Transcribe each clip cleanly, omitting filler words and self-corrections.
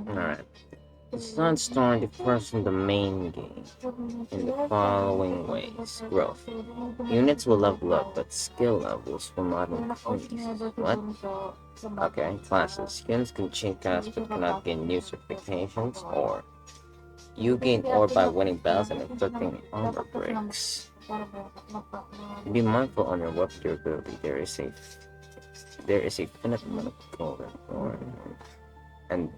Alright. The Sunstorm differs from the main game in the following ways. Growth. Units will level up, but skill levels will not increase. What? Okay, classes. Skins can change class but cannot gain new certifications, or you gain ore by winning battles and inflicting armor breaks. Be mindful on your weapon durability. There is a finite amount of golden ore and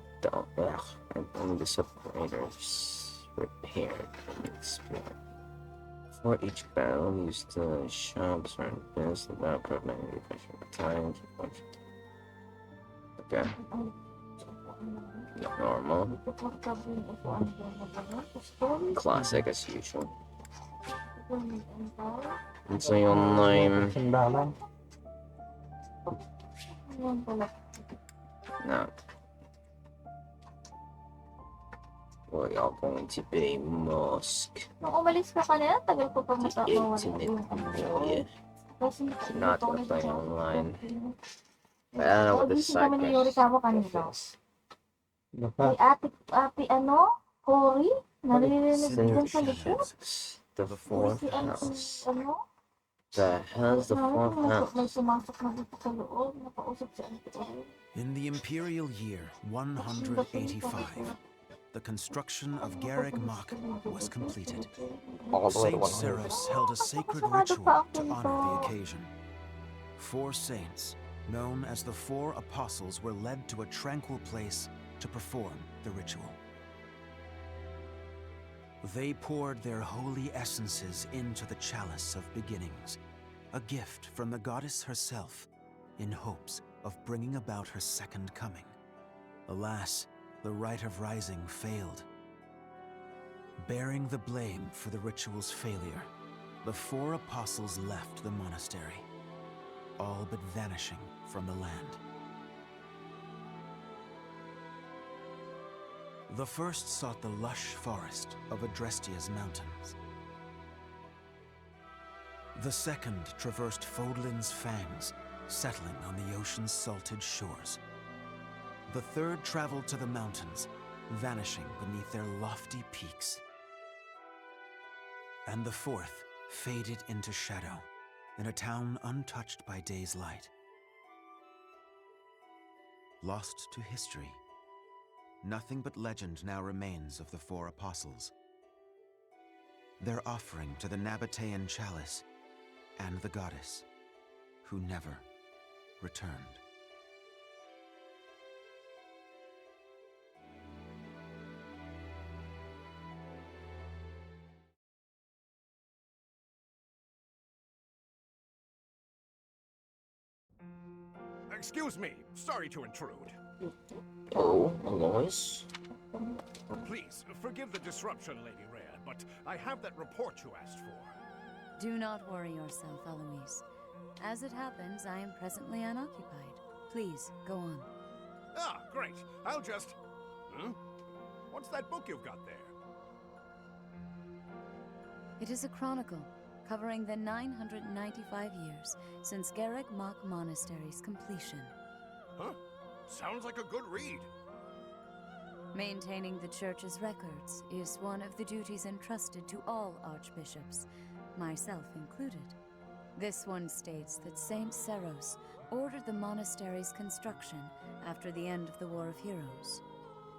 only the separators repaired and explored. For each battle, use the shops or this without preventing the effective times. Okay. Normal. Classic as usual. It's your name. No. We are going to be mosque. Umalis ka kanina, tagal ko pa Intimate warrior. Not gonna play online. I don't know what this side is. Cory? Naririnig sa likod. The fourth house. The hell's the fourth house? In the imperial year 185, the construction of Garreg Mach was completed. Saint Seros held a sacred ritual to honor the occasion. 4 saints, known as the 4 Apostles, were led to a tranquil place to perform the ritual. They poured their holy essences into the chalice of beginnings, a gift from the goddess herself, in hopes of bringing about her second coming. Alas, the rite of rising failed. Bearing the blame for the ritual's failure, the 4 apostles left the monastery, all but vanishing from the land. The first sought the lush forest of Adrestia's mountains. The second traversed Fodlin's fangs, settling on the ocean's salted shores. The third traveled to the mountains, vanishing beneath their lofty peaks. And the fourth faded into shadow, in a town untouched by day's light. Lost to history, nothing but legend now remains of the 4 apostles. Their offering to the Nabatean chalice and the goddess, who never returned. Excuse me, sorry to intrude. Oh, Alois? Please, forgive the disruption, Lady Rhea, but I have that report you asked for. Do not worry yourself, Alois. As it happens, I am presently unoccupied. Please, go on. Ah, great. I'll just... What's that book you've got there? It is a chronicle, covering the 995 years since Garreg Mach Monastery's completion. Huh? Sounds like a good read. Maintaining the church's records is one of the duties entrusted to all archbishops, myself included. This one states that Saint Seros ordered the monastery's construction after the end of the War of Heroes.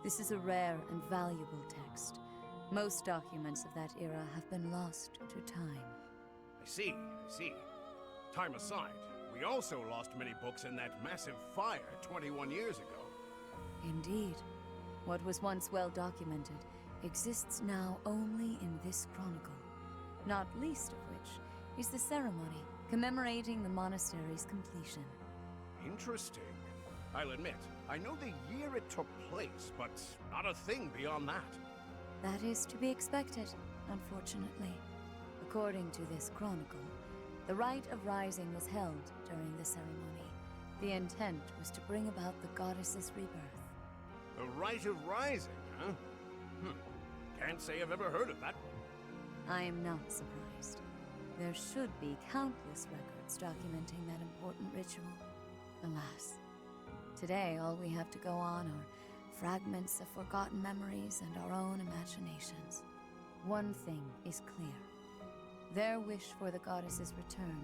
This is a rare and valuable text. Most documents of that era have been lost to time. I see. Time aside, we also lost many books in that massive fire 21 years ago. Indeed. What was once well documented exists now only in this chronicle, not least of which is the ceremony commemorating the monastery's completion. Interesting. I'll admit, I know the year it took place, but not a thing beyond that. That is to be expected, unfortunately. According to this chronicle, the rite of rising was held during the ceremony. The intent was to bring about the goddess's rebirth. The rite of rising, huh? Can't say I've ever heard of that. I am not surprised. There should be countless records documenting that important ritual. Alas, today all we have to go on are fragments of forgotten memories and our own imaginations. One thing is clear. Their wish for the goddess's return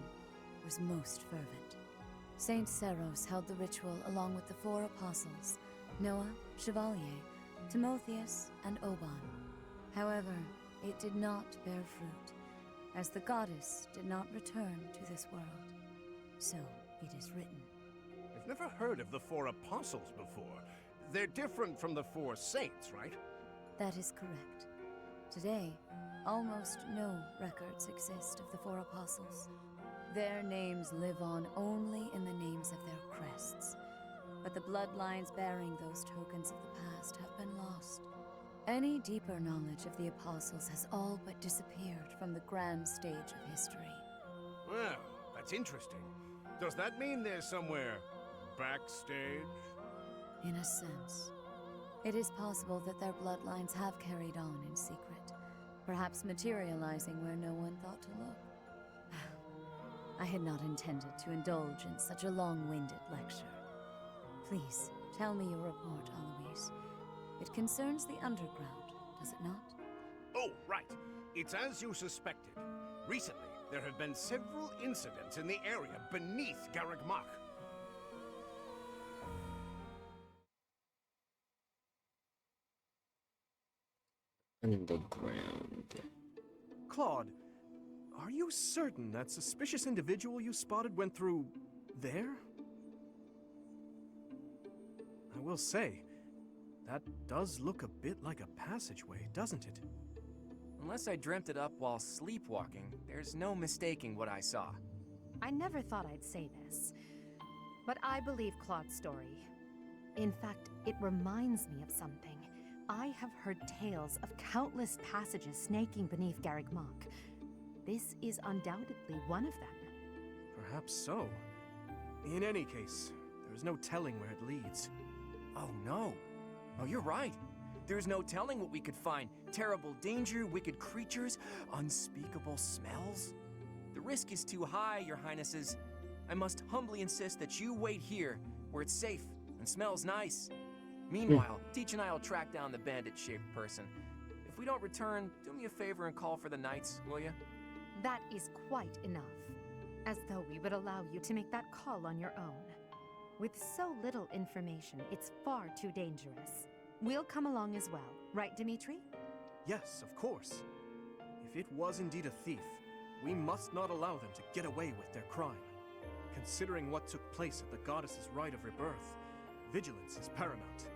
was most fervent. Saint Seros held the ritual along with the 4 apostles, Noah, Chevalier, Timotheus, and Oban. However, it did not bear fruit, as the goddess did not return to this world. So it is written. I've never heard of the 4 apostles before. They're different from the 4 saints, right? That is correct. Today, almost no records exist of the 4 apostles. Their names live on only in the names of their crests, but the bloodlines bearing those tokens of the past have been lost. Any deeper knowledge of the apostles has all but disappeared from the grand stage of history. Well, that's interesting. Does that mean they're somewhere backstage? In a sense. It is possible that their bloodlines have carried on in secret, perhaps materializing where no one thought to look. I had not intended to indulge in such a long-winded lecture. Please, tell me your report, Alois. It concerns the underground, does it not? Oh, right. It's as you suspected. Recently, there have been several incidents in the area beneath Garreg Mach. Underground. Claude, are you certain that suspicious individual you spotted went through there? I will say, that does look a bit like a passageway, doesn't it? Unless I dreamt it up while sleepwalking, there's no mistaking what I saw. I never thought I'd say this, but I believe Claude's story. In fact, it reminds me of something. I have heard tales of countless passages snaking beneath Garreg Mach. This is undoubtedly one of them. Perhaps so. In any case, there's no telling where it leads. Oh no. Oh, you're right. There's no telling what we could find. Terrible danger, wicked creatures, unspeakable smells. The risk is too high, your highnesses. I must humbly insist that you wait here, where it's safe and smells nice. Meanwhile, Teach and I will track down the bandit-shaped person. If we don't return, do me a favor and call for the knights, will you? That is quite enough. As though we would allow you to make that call on your own. With so little information, it's far too dangerous. We'll come along as well, right, Dimitri? Yes, of course. If it was indeed a thief, we must not allow them to get away with their crime. Considering what took place at the goddess's rite of rebirth, vigilance is paramount.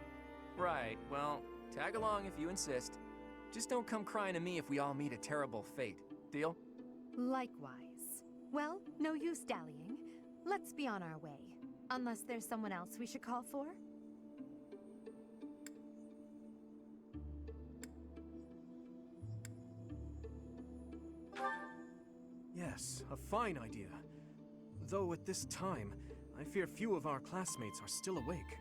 Right, well, tag along if you insist. Just don't come crying to me if we all meet a terrible fate. Deal? Likewise. Well, no use dallying. Let's be on our way. Unless there's someone else we should call for? Yes, a fine idea. Though at this time, I fear few of our classmates are still awake.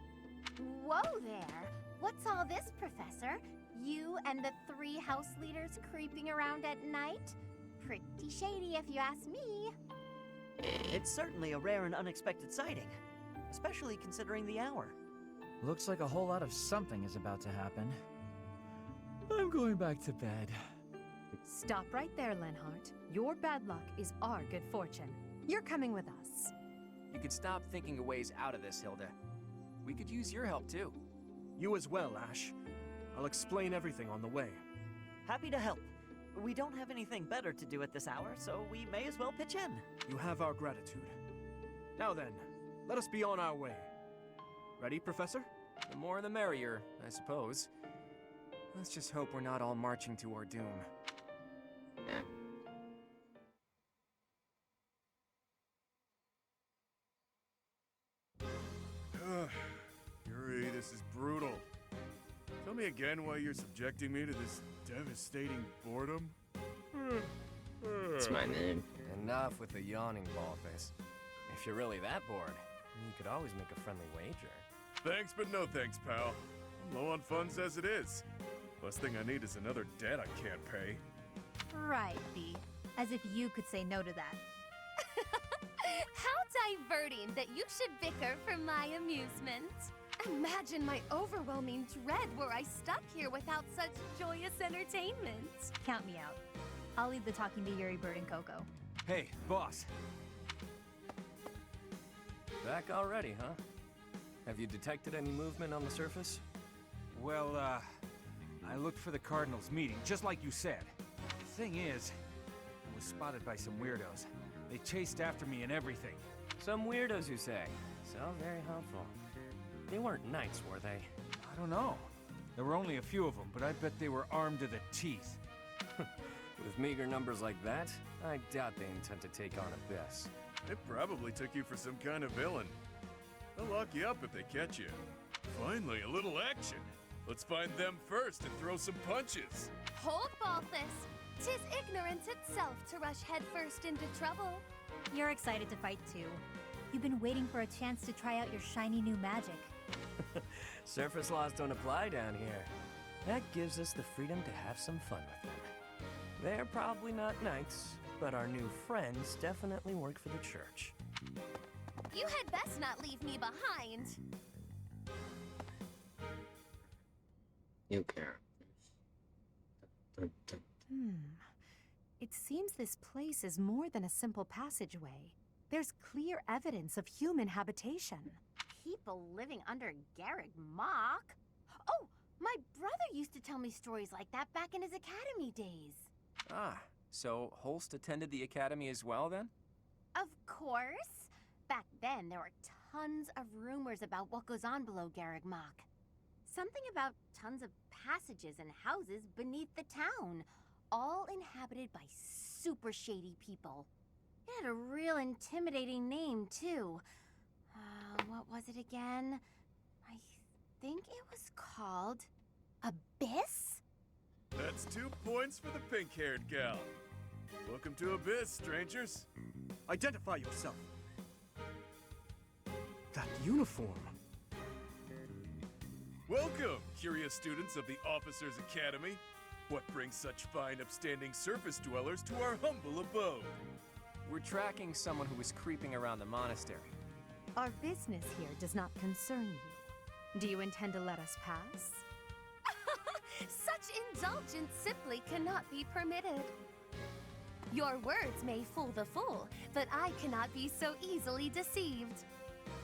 Whoa there! What's all this, Professor? You and the 3 house leaders creeping around at night? Pretty shady if you ask me. It's certainly a rare and unexpected sighting, especially considering the hour. Looks like a whole lot of something is about to happen. I'm going back to bed. Stop right there, Lenhart. Your bad luck is our good fortune. You're coming with us. You could stop thinking of ways out of this, Hilda. We could use your help, too. You as well, Ash. I'll explain everything on the way. Happy to help. We don't have anything better to do at this hour, so we may as well pitch in. You have our gratitude. Now then, let us be on our way. Ready, Professor? The more the merrier, I suppose. Let's just hope we're not all marching to our doom. Yuri, this is brutal. Tell me again why you're subjecting me to this devastating boredom? That's my name. Enough with the yawning, Ballface. If you're really that bored, you could always make a friendly wager. Thanks, but no thanks, pal. I'm low on funds as it is. Last thing I need is another debt I can't pay. Right, B. As if you could say no to that. How diverting that you should bicker for my amusement. Imagine my overwhelming dread were I stuck here without such joyous entertainment. Count me out. I'll lead the talking to Yuri, Bird, and Coco. Hey, boss. Back already, huh? Have you detected any movement on the surface? Well, I looked for the Cardinals meeting, just like you said. The thing is, I was spotted by some weirdos. They chased after me and everything. Some weirdos, you say? So very helpful. They weren't knights, were they? I don't know. There were only a few of them, but I bet they were armed to the teeth. With meager numbers like that, I doubt they intend to take on Abyss. They probably took you for some kind of villain. They'll lock you up if they catch you. Finally, a little action. Let's find them first and throw some punches. Hold, Balthus. 'Tis ignorance itself to rush headfirst into trouble. You're excited to fight too. You've been waiting for a chance to try out your shiny new magic. Surface laws don't apply down here. That gives us the freedom to have some fun with them. They're probably not knights, but our new friends definitely work for the church. You had best not leave me behind. New characters. Dun, dun, dun. It seems this place is more than a simple passageway. There's clear evidence of human habitation. People living under Garrick Mock? Oh, my brother used to tell me stories like that back in his academy days. Ah, so Holst attended the academy as well, then? Of course. Back then, there were tons of rumors about what goes on below Garrick Mock. Something about tons of passages and houses beneath the town, all inhabited by super shady people. It had a real intimidating name, too. What was it again? I think it was called Abyss? That's 2 points for the pink-haired gal. Welcome to Abyss, strangers. Identify yourself. That uniform. Welcome, curious students of the Officers' Academy. What brings such fine, upstanding surface dwellers to our humble abode? We're tracking someone who was creeping around the monastery. Our business here does not concern you. Do you intend to let us pass? Such indulgence simply cannot be permitted. Your words may fool the fool, but I cannot be so easily deceived.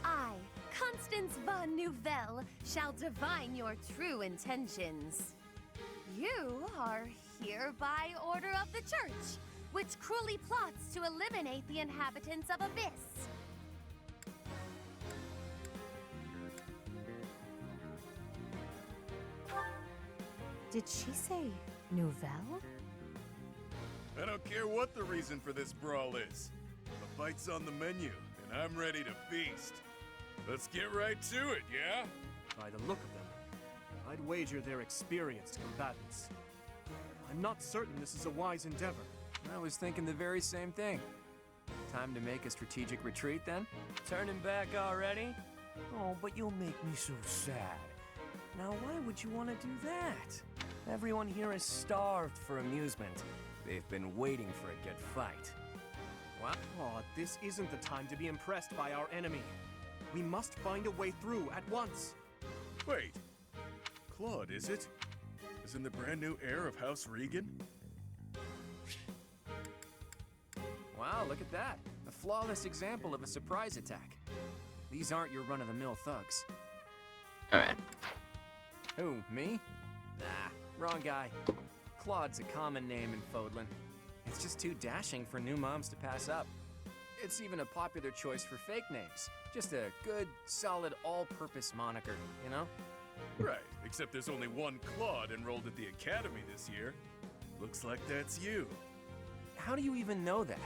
I, Constance von Nouvelle, shall divine your true intentions. You are here by order of the church, which cruelly plots to eliminate the inhabitants of Abyss. Did she say Nouvelle? I don't care what the reason for this brawl is. A fight's on the menu, and I'm ready to feast. Let's get right to it, yeah? By the look of them, I'd wager they're experienced combatants. I'm not certain this is a wise endeavor. I was thinking the very same thing. Time to make a strategic retreat, then? Turning back already? Oh, but you'll make me so sad. Now, why would you want to do that? Everyone here is starved for amusement. They've been waiting for a good fight. What? Oh, this isn't the time to be impressed by our enemy. We must find a way through at once. Wait. Claude, is it? Is in the brand new heir of House Regan? Wow, look at that. A flawless example of a surprise attack. These aren't your run-of-the-mill thugs. Alright. Who, me? Nah, wrong guy. Claude's a common name in Fodlan. It's just too dashing for new moms to pass up. It's even a popular choice for fake names. Just a good, solid, all-purpose moniker, you know? Right, except there's only one Claude enrolled at the academy this year. Looks like that's you. How do you even know that?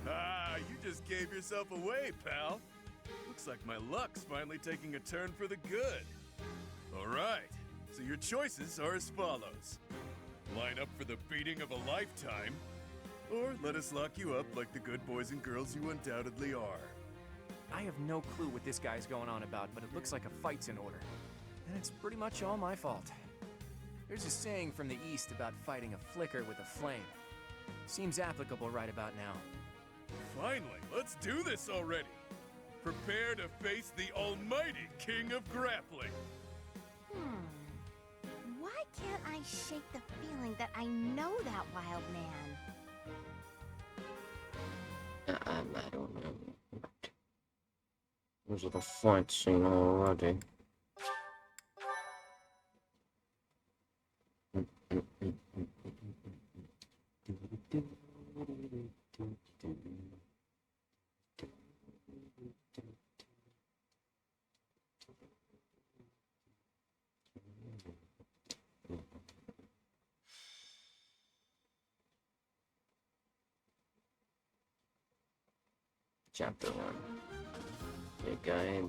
Ah, you just gave yourself away, pal. Looks like my luck's finally taking a turn for the good. All right, so your choices are as follows. Line up for the beating of a lifetime, or let us lock you up like the good boys and girls you undoubtedly are. I have no clue what this guy's going on about, but it looks like a fight's in order. And it's pretty much all my fault. There's a saying from the East about fighting a flicker with a flame. Seems applicable right about now. Finally, let's do this already. Prepare to face the almighty king of grappling. Why can't I shake the feeling that I know that wild man? I don't know. Those are the fight scene already. Chapter 1. Big guy.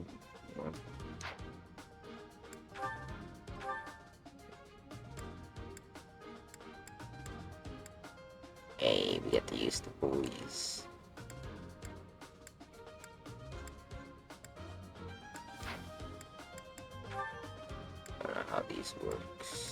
Hey, we get to use the buoys. I don't know how these works.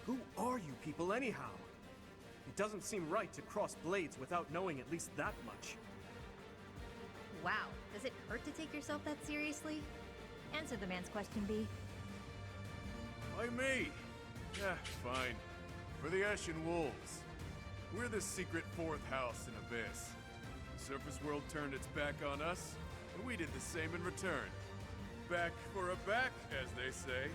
Who are you people anyhow? It doesn't seem right to cross blades without knowing at least that much. Wow, does it hurt to take yourself that seriously? Answer the man's question, B. Why me? Yeah, fine. For the Ashen Wolves. We're the secret fourth house in Abyss. The surface world turned its back on us, and we did the same in return. Back for a back, as they say.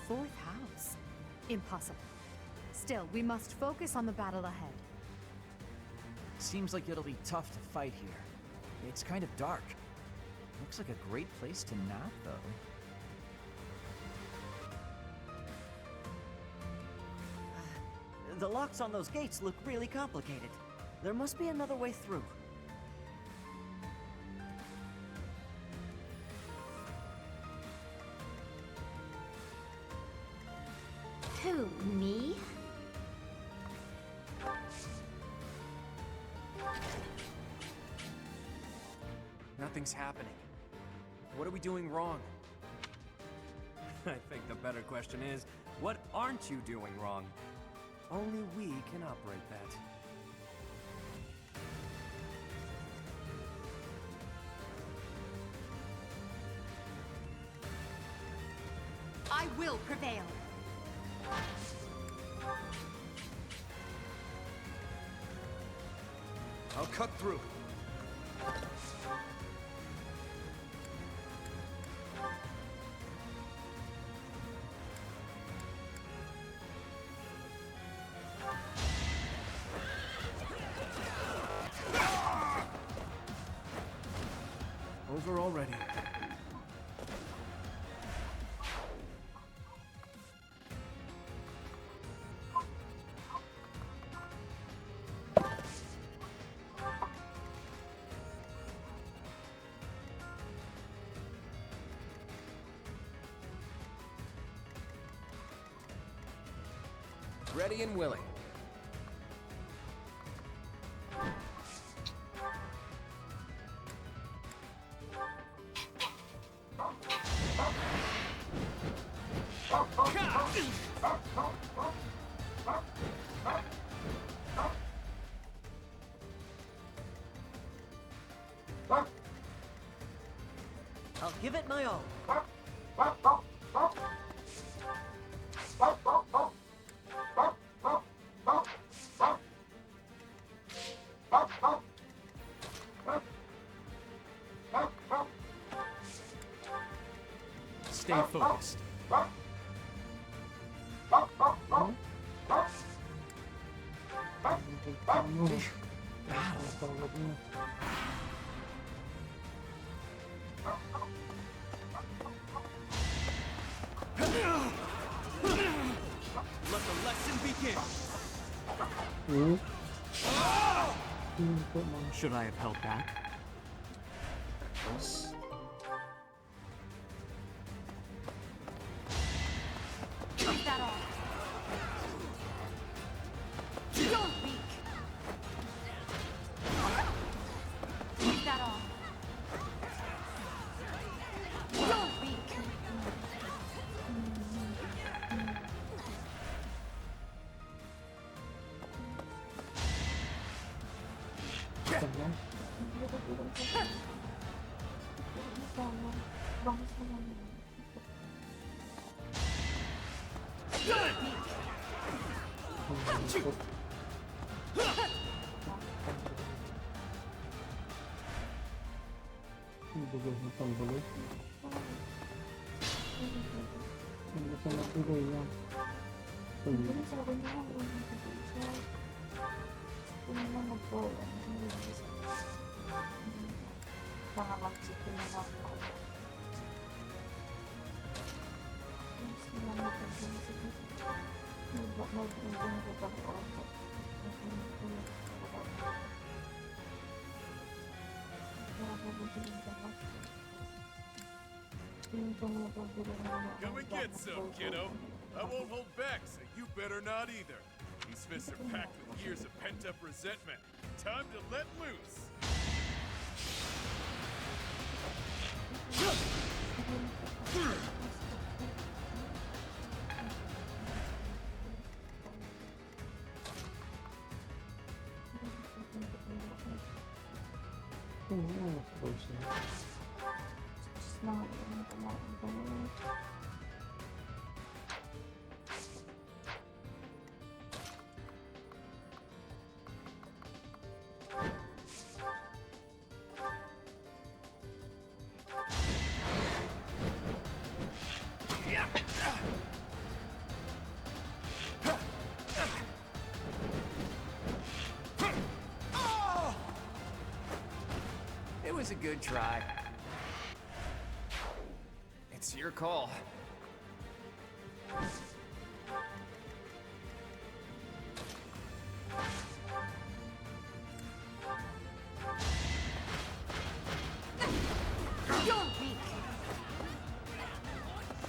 Fourth house? Impossible. Still, we must focus on the battle ahead. Seems like it'll be tough to fight here. It's kind of dark. Looks like a great place to nap, though. The locks on those gates look really complicated. There must be another way through. Who, me? Nothing's happening. What are we doing wrong? I think the better question is, what aren't you doing wrong? Only we can operate that. I will prevail. I'll cut through. Over already. Ready and willing. I'll give it my all. Stay focused. Should I have held back? Yes. Is that all? You're weak. Is that all? You're weak. Come and get some, kiddo. I won't hold back, so you better not either. These fists are packed with years of pent-up resentment. Time to let loose. It was a good try. It's your call. You're weak.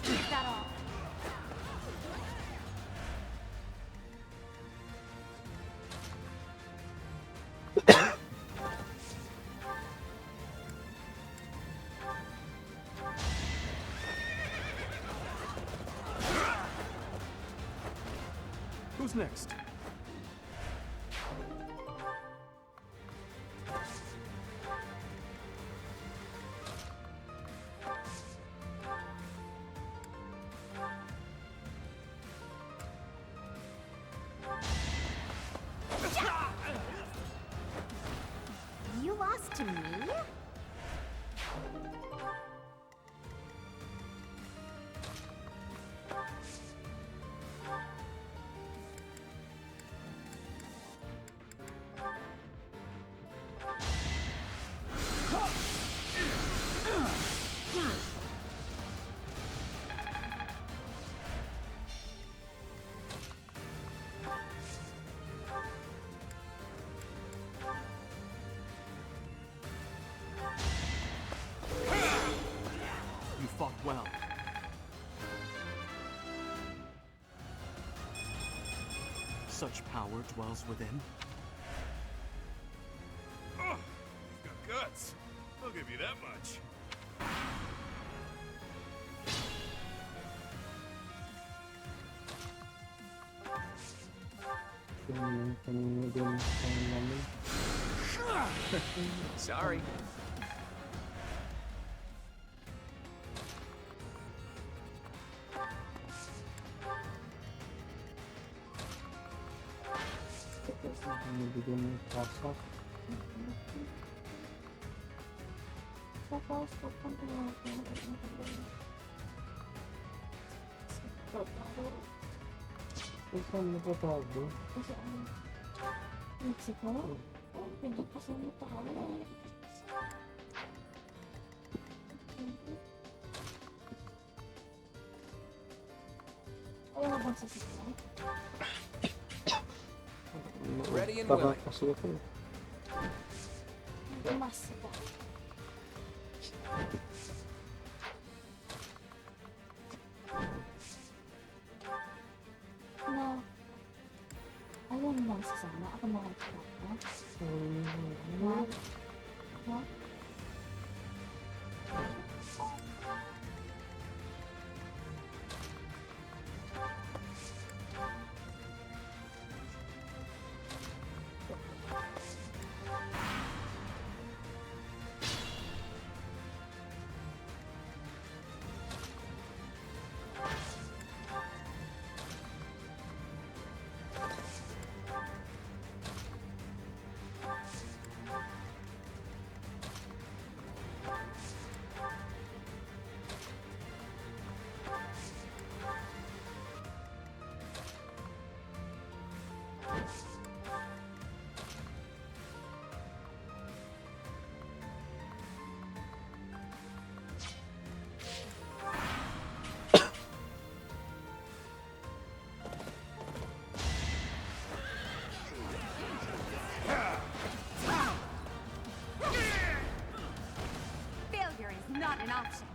Is that all? Who's next? You lost to me? You fought well. Such power dwells within. Oh, you've got guts. I'll give you that much. Sorry. Ready and Tara willing. kasi ako. Mas. Na, ayun lang sa sana. Ako na lang sa sana. Na, Failure is not an option.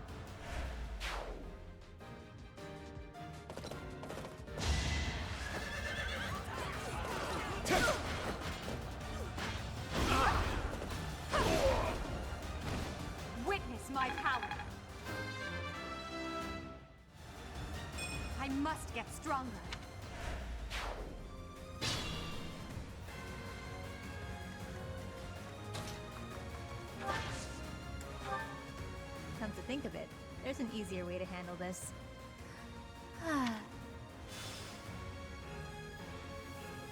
Witness my power. I must get stronger. Come to think of it, there's an easier way to handle this.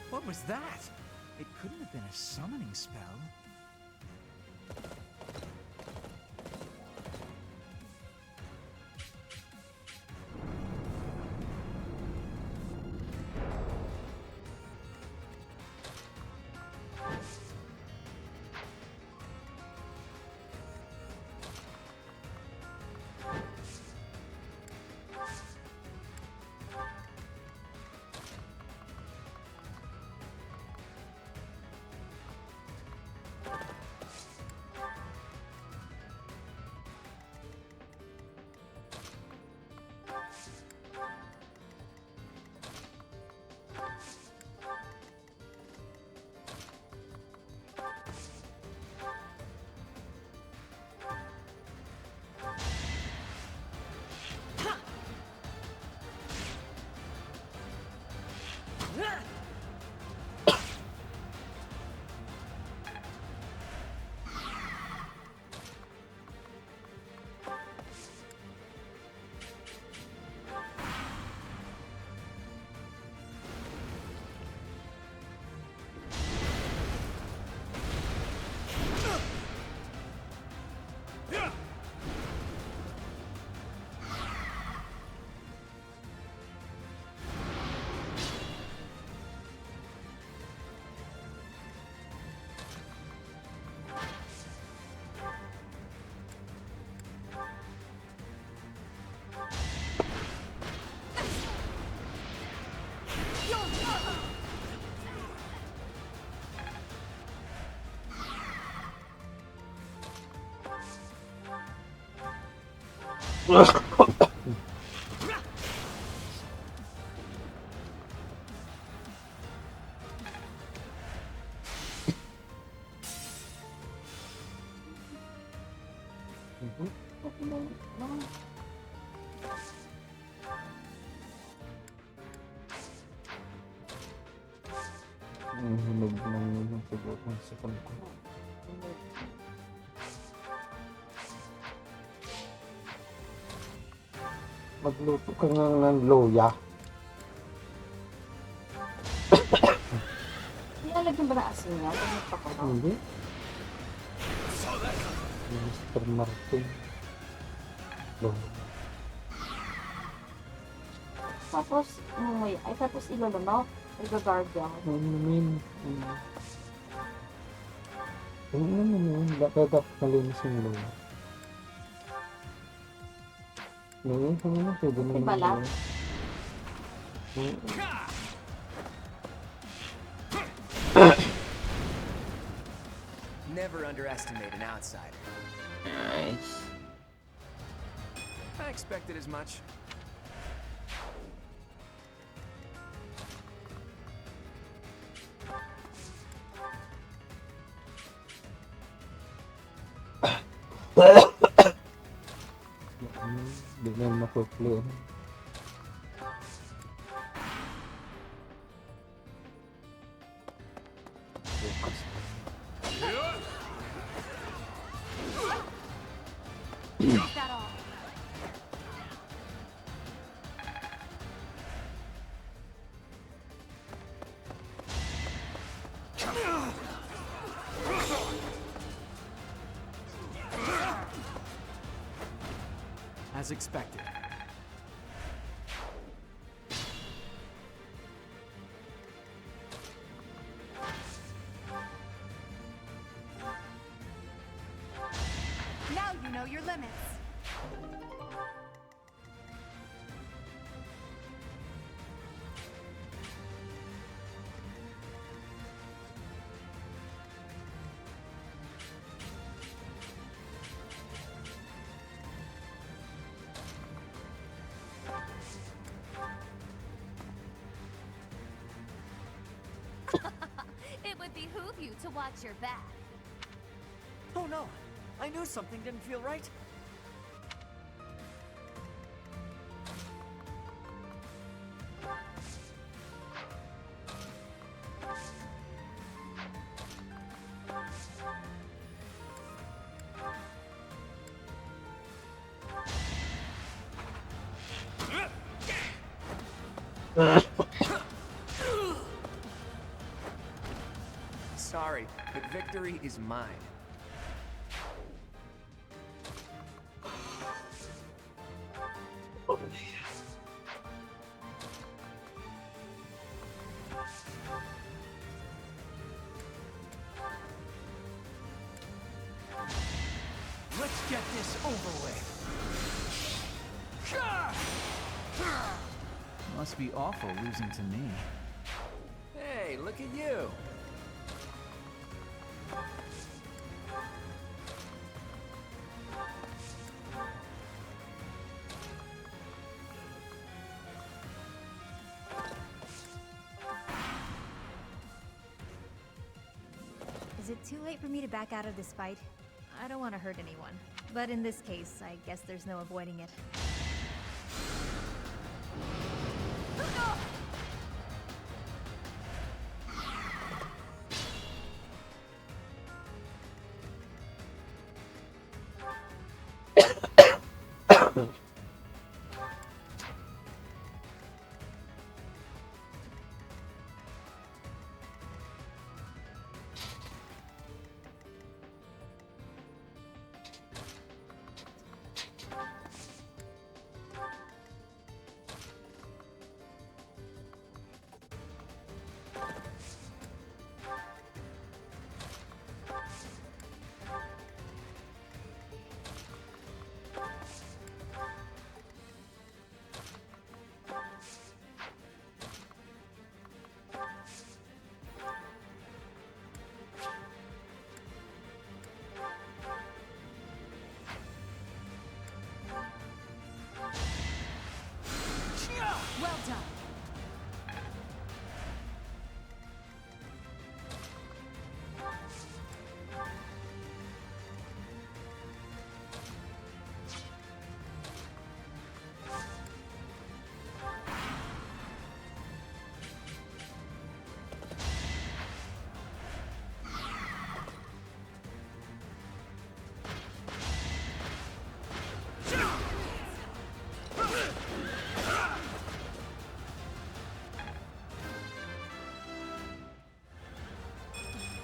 What was that? It couldn't have been a summoning spell. Ang hinog ng yung siguro ng second ko. Magluto ka nga ng loya. Nilalagyan ba na asin niya? Ganit pa ko ba? Hindi. Mr. Martin. Loya. Tapos, umuwi. Ay, tapos ilulunok. Igagargyan. Ano naman? Ano naman yun? Dapat malinis yung loya. Ngayon, ano na? Pwede naman. Ibalat? Never underestimate an outsider. Nice. I expected as much. Di na mapuplo. Is that all? As expected. Now you know your limits. It would behoove you to watch your back. Oh no! I knew something didn't feel right. Sorry, but victory is mine. Let's get this over with. Must be awful losing to me. Hey, look at you. Is it too late for me to back out of this fight? I don't want to hurt anyone. But in this case, I guess there's no avoiding it. Well done.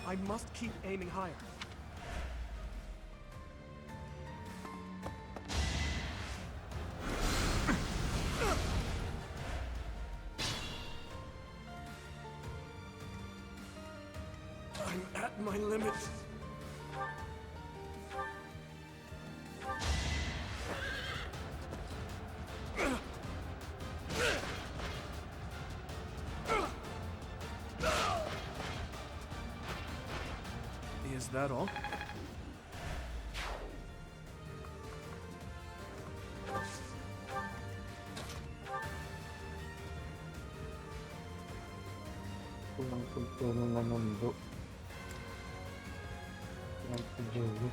I must keep aiming higher. I'm at my limit. Is that all? Kulang pagturo na mundo. Kulang pagturo.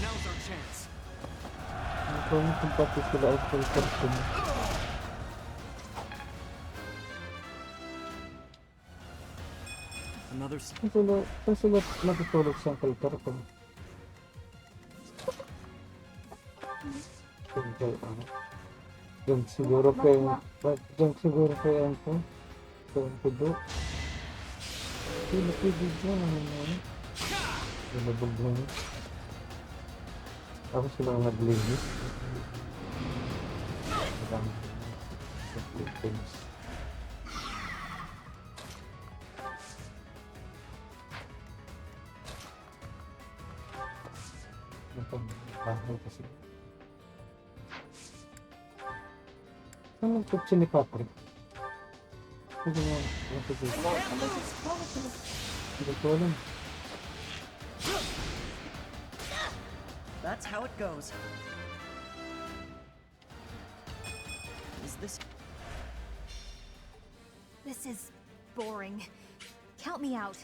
Now's our chance. Ang kung pati sila ay filter. Another. Saan sila natutulog sa filter ko? Filter ano? Diyan siguro kayo ang ko. Diyan tudo. Pili dyan ano yun? Binabog mo yun. Ako sila ang naglinis. Marami sa Philippines. Bahay kasi. Saan ang kutsi ni Patrick? Hindi mo hindi ko alam. That's how it goes. Is this... This is boring. Count me out.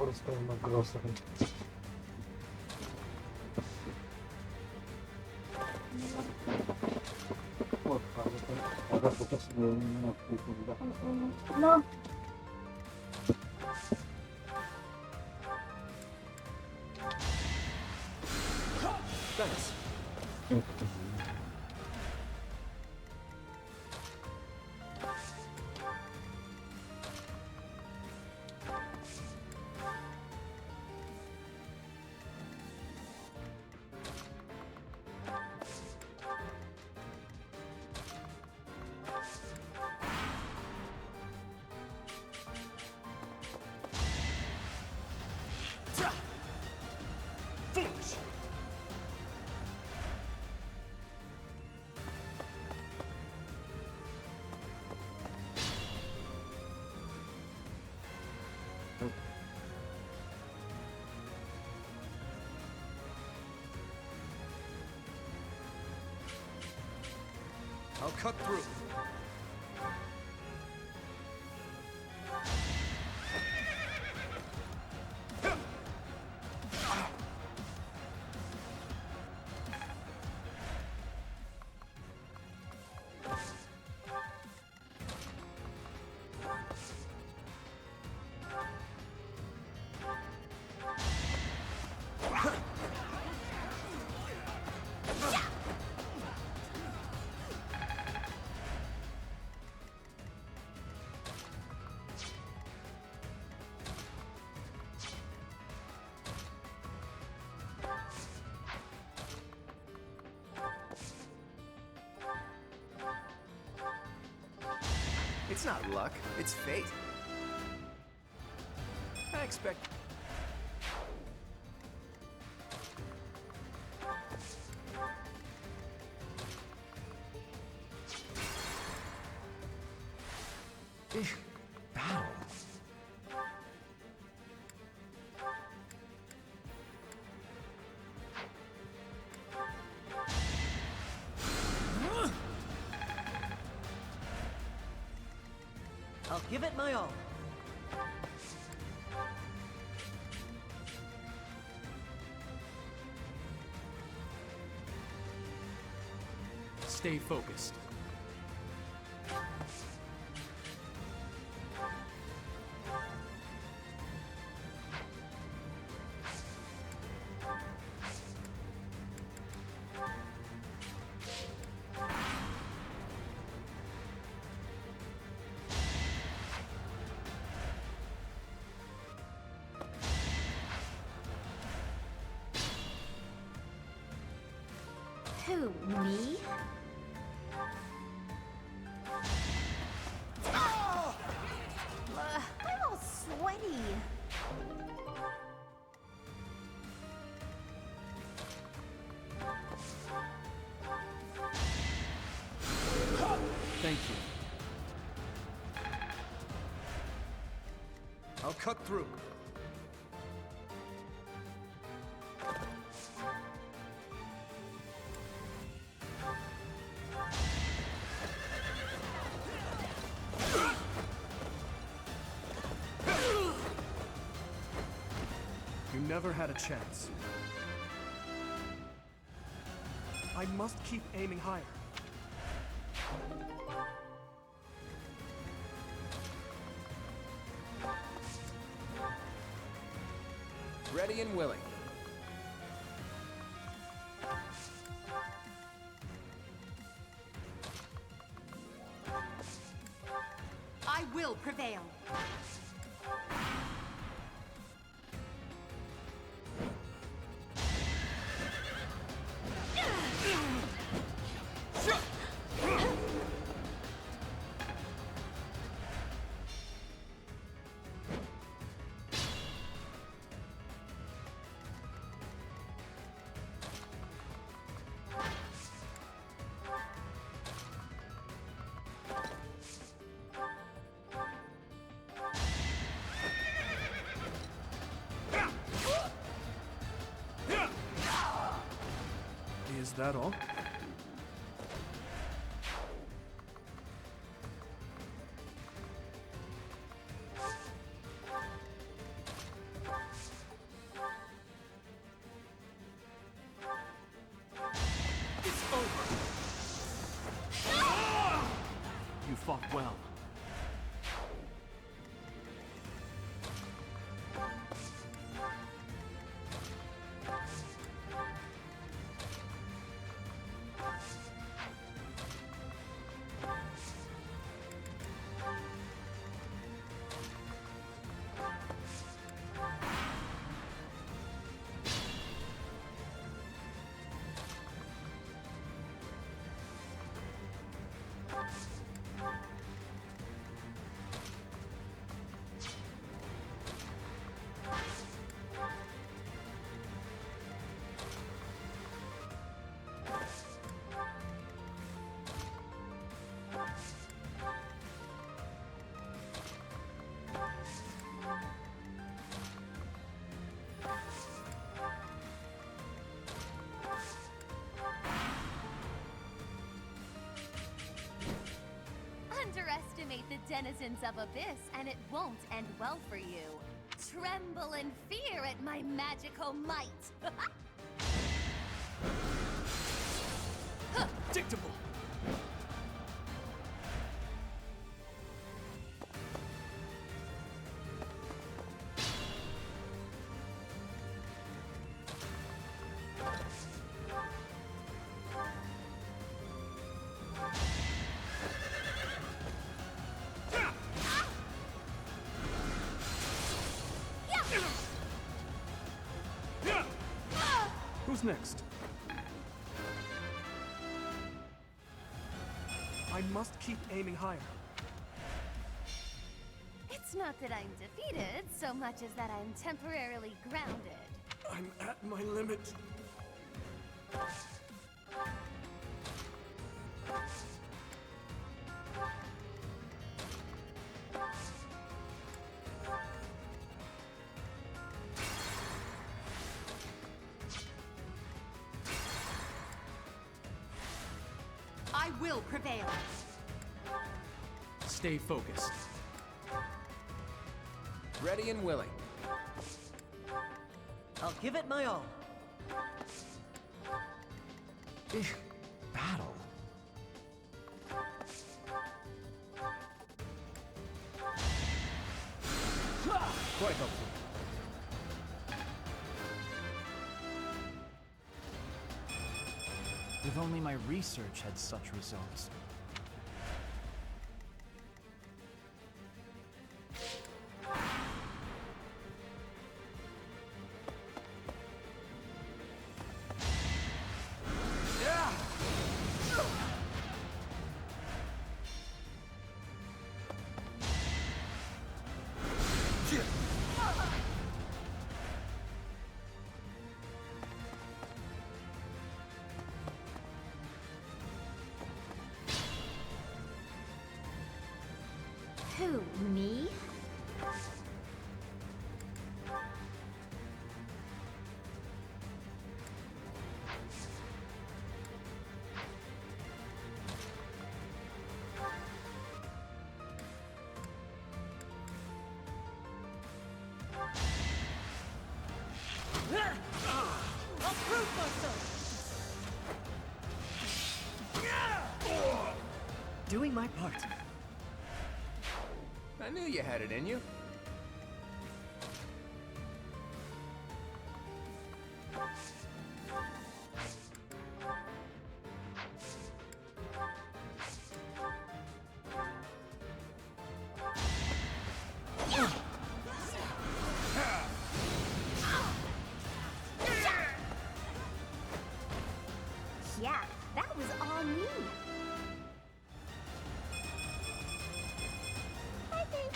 Oras tayo mag-grocery. Para bukas mo yung nagpupunda. No. Thanks. Foolish! I'll cut through. It's not luck, it's fate. I expect... Battle. I'll give it my all. Stay focused. Who, me? I'm all sweaty. Thank you. I'll cut through. You never had a chance. I must keep aiming higher. Ready and willing. I will prevail. Is that all? It's over. You fought well. Underestimate the denizens of Abyss, and it won't end well for you. Tremble in fear at my magical might. Predictable. Who's next? I must keep aiming higher. It's not that I'm defeated, so much as that I'm temporarily grounded. I'm at my limit. I will prevail. Stay focused. Ready and willing. I'll give it my all. Battle. Quite hopeful. If only my research had such results. Who, me? I'll prove myself! Doing my part. I knew you had it in you. Yeah, that was all me. I think.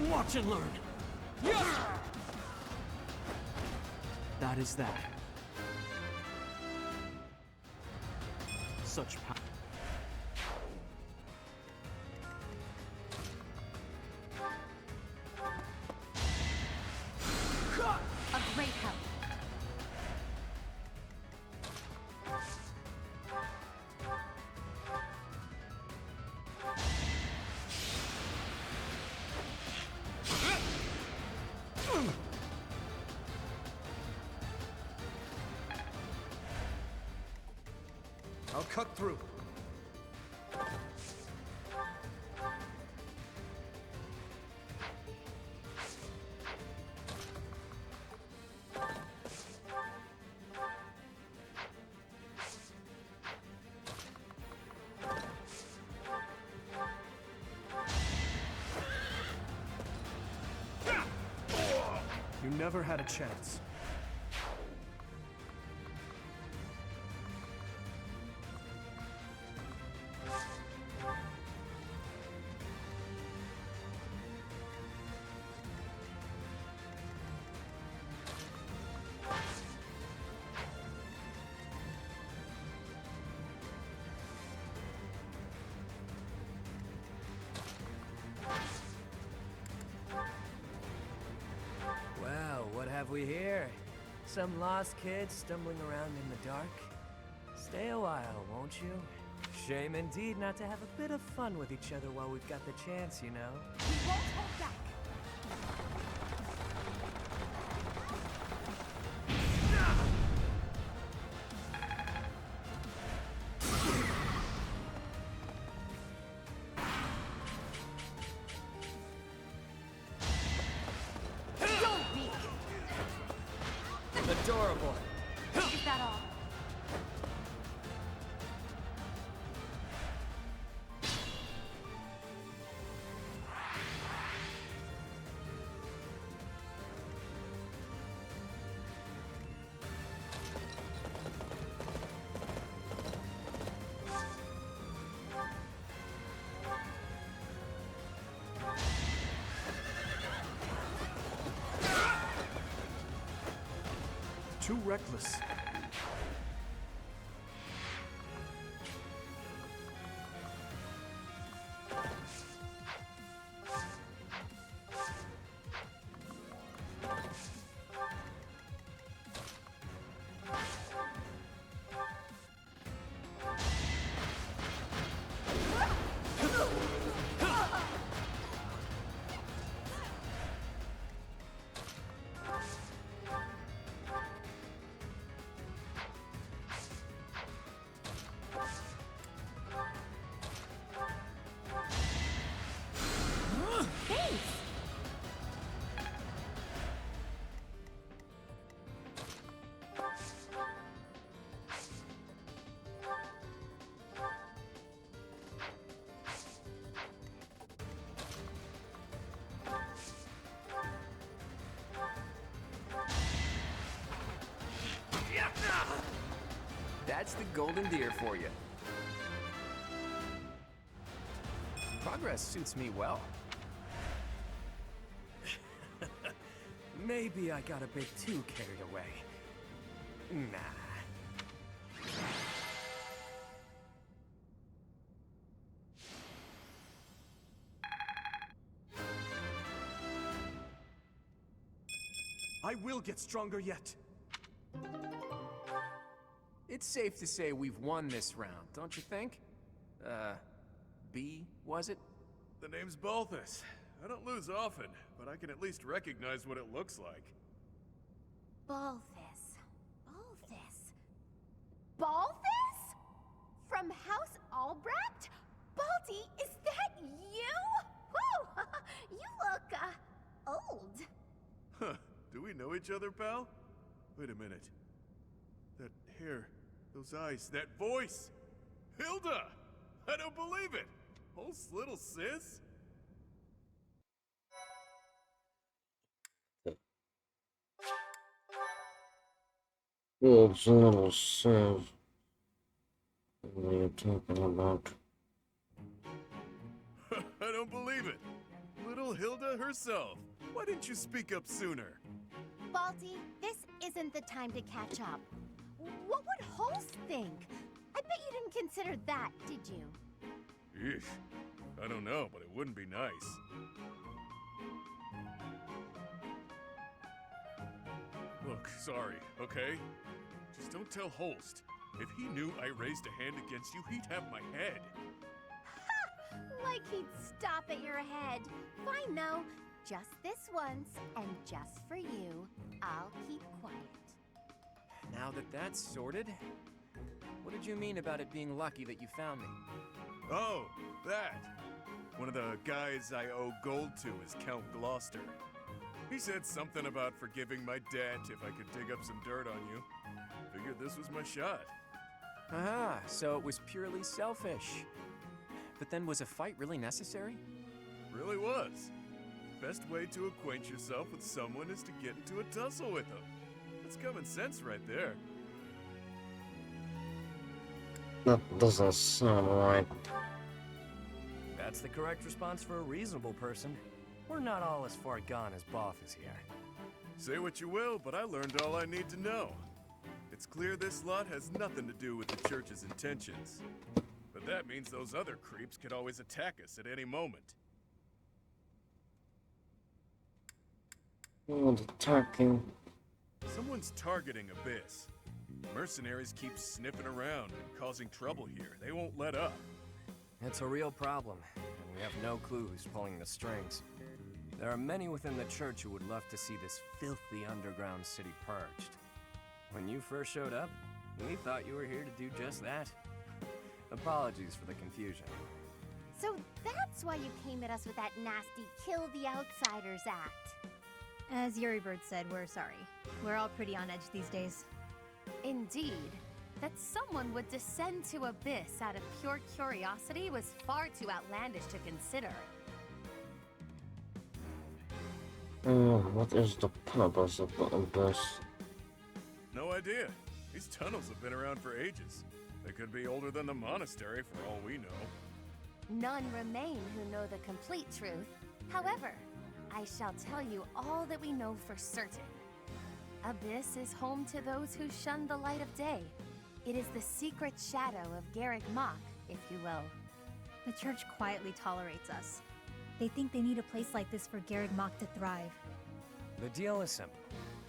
Watch and learn. Yes! That is that. Such power. A great help. I'll cut through. You never had a chance. Well, what have we here? Some lost kids stumbling around in the dark? Stay a while, won't you? Shame indeed not to have a bit of fun with each other while we've got the chance, you know? We won't hold back. Don't weak. Adorable. Is that all? Too reckless. That's the golden deer for you. Progress suits me well. Maybe I got a bit too carried away. Nah. I will get stronger yet. It's safe to say we've won this round, don't you think? B, was it? The name's Balthus. I don't lose often, but I can at least recognize what it looks like. Balthus. Balthus. Balthus? From House Albrecht? Balti, is that you? Whew! You look, old. Huh. Do we know each other, pal? Wait a minute. That hair, those eyes, that voice! Hilda! I don't believe it! Holst's little sis? Wolves little sis. What are you talking about? I don't believe it! Little Hilda herself! Why didn't you speak up sooner? Balti, this isn't the time to catch up. What would Holst think? I bet you didn't consider that, did you? Eesh. I don't know, but it wouldn't be nice. Look, sorry, okay? Just don't tell Holst. If he knew I raised a hand against you, he'd have my head. Ha! Like he'd stop at your head. Fine, though. Just this once, and just for you, I'll keep quiet. Now that that's sorted, what did you mean about it being lucky that you found me? Oh, that! One of the guys I owe gold to is Count Gloucester. He said something about forgiving my debt if I could dig up some dirt on you. Figured this was my shot. Ah, so it was purely selfish. But then was a fight really necessary? Really was. Best way to acquaint yourself with someone is to get into a tussle with them. That's common sense right there. That doesn't sound right. That's the correct response for a reasonable person. We're not all as far gone as Balthus here. Say what you will, but I learned all I need to know. It's clear this lot has nothing to do with the church's intentions. But that means those other creeps could always attack us at any moment. Oh, the talking. Someone's targeting Abyss. Mercenaries keep sniffing around and causing trouble here. They won't let up. It's a real problem, and we have no clue who's pulling the strings. There are many within the church who would love to see this filthy underground city purged. When you first showed up, we thought you were here to do just that. Apologies for the confusion. So that's why you came at us with that nasty Kill the Outsiders act. As Yuri Bird said, we're sorry. We're all pretty on edge these days. Indeed. That someone would descend to Abyss out of pure curiosity was far too outlandish to consider. What is the purpose of the Abyss? No idea. These tunnels have been around for ages. They could be older than the monastery for all we know. None remain who know the complete truth. However, I shall tell you all that we know for certain. Abyss is home to those who shun the light of day. It is the secret shadow of Garrick Mach, if you will. The church quietly tolerates us. They think they need a place like this for Garrick Mach to thrive. The deal is simple.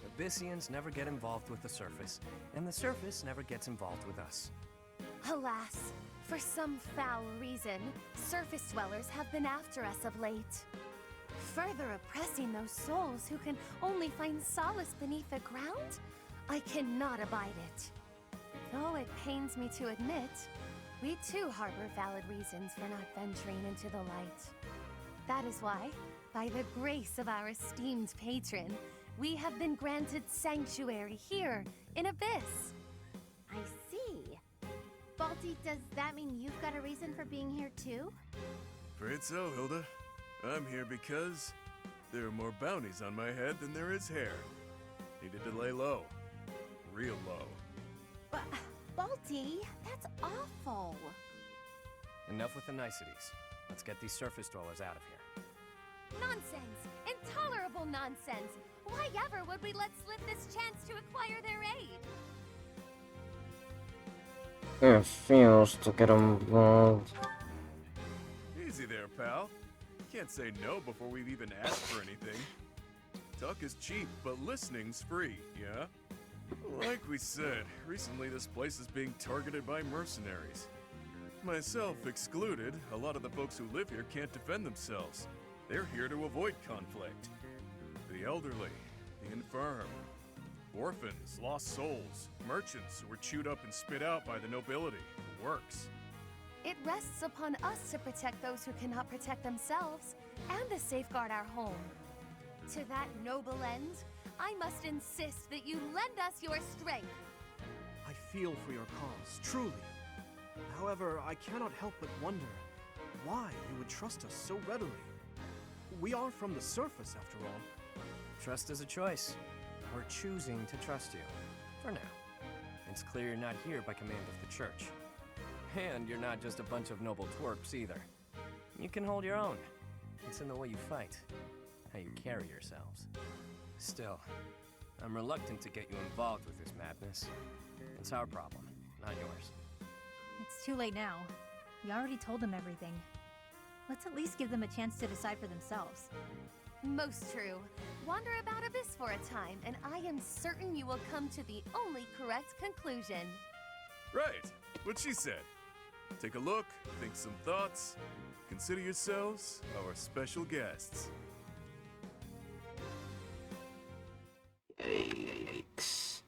Abyssians never get involved with the surface, and the surface never gets involved with us. Alas, for some foul reason, surface dwellers have been after us of late. Further oppressing those souls who can only find solace beneath the ground? I cannot abide it. Though it pains me to admit, we too harbor valid reasons for not venturing into the light. That is why, by the grace of our esteemed patron, we have been granted sanctuary here in Abyss. I see. Balti, does that mean you've got a reason for being here too? Afraid so, Hilda. I'm here because there are more bounties on my head than there is hair. Needed to lay low. Real low. Balti, that's awful. Enough with the niceties. Let's get these surface dwellers out of here. Nonsense! Intolerable nonsense! Why ever would we let slip this chance to acquire their aid? It feels to get involved. Easy there, pal. Can't say no before we've even asked for anything. Talk is cheap, but listening's free, yeah? Like we said, recently this place is being targeted by mercenaries. Myself excluded, a lot of the folks who live here can't defend themselves. They're here to avoid conflict. The elderly, the infirm, orphans, lost souls, merchants who were chewed up and spit out by the nobility, the works. It rests upon us to protect those who cannot protect themselves, and to safeguard our home. To that noble end, I must insist that you lend us your strength. I feel for your cause, truly. However, I cannot help but wonder why you would trust us so readily. We are from the surface, after all. Trust is a choice. We're choosing to trust you. For now. It's clear you're not here by command of the church. And you're not just a bunch of noble twerps either. You can hold your own. It's in the way you fight, how you carry yourselves. Still, I'm reluctant to get you involved with this madness. It's our problem, not yours. It's too late now. We already told them everything. Let's at least give them a chance to decide for themselves. Most true. Wander about Abyss for a time, and I am certain you will come to the only correct conclusion. Right, what she said. Take a look, think some thoughts, consider yourselves our special guests. Yikes.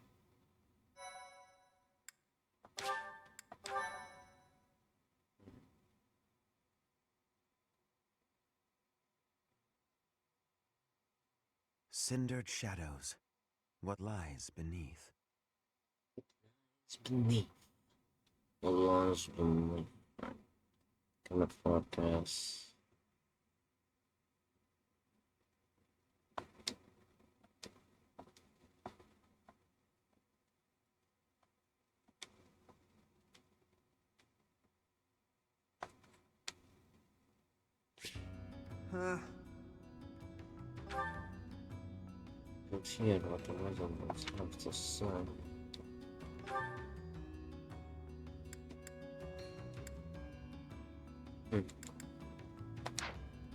Cindered shadows. What lies beneath? It's beneath. What lies beneath? Commit forecast. Here, what the resemblance of the sun.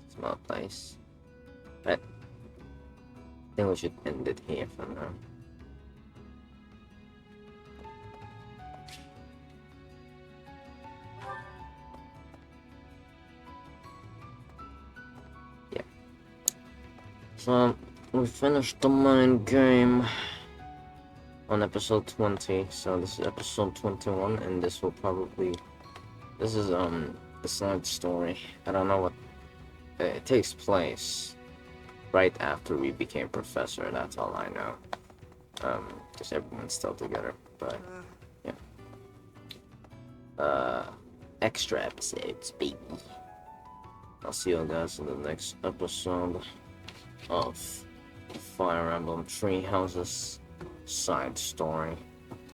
Smell nice. But I think we should end it here for now. Yeah. So we finished the main game on episode 20, so this is episode 21, and this will probably, this is the side story. I don't know what, it takes place right after we became professor, that's all I know. Because everyone's still together, but yeah. Extra episodes, baby. I'll see you guys in the next episode of Fire Emblem Three Houses side story.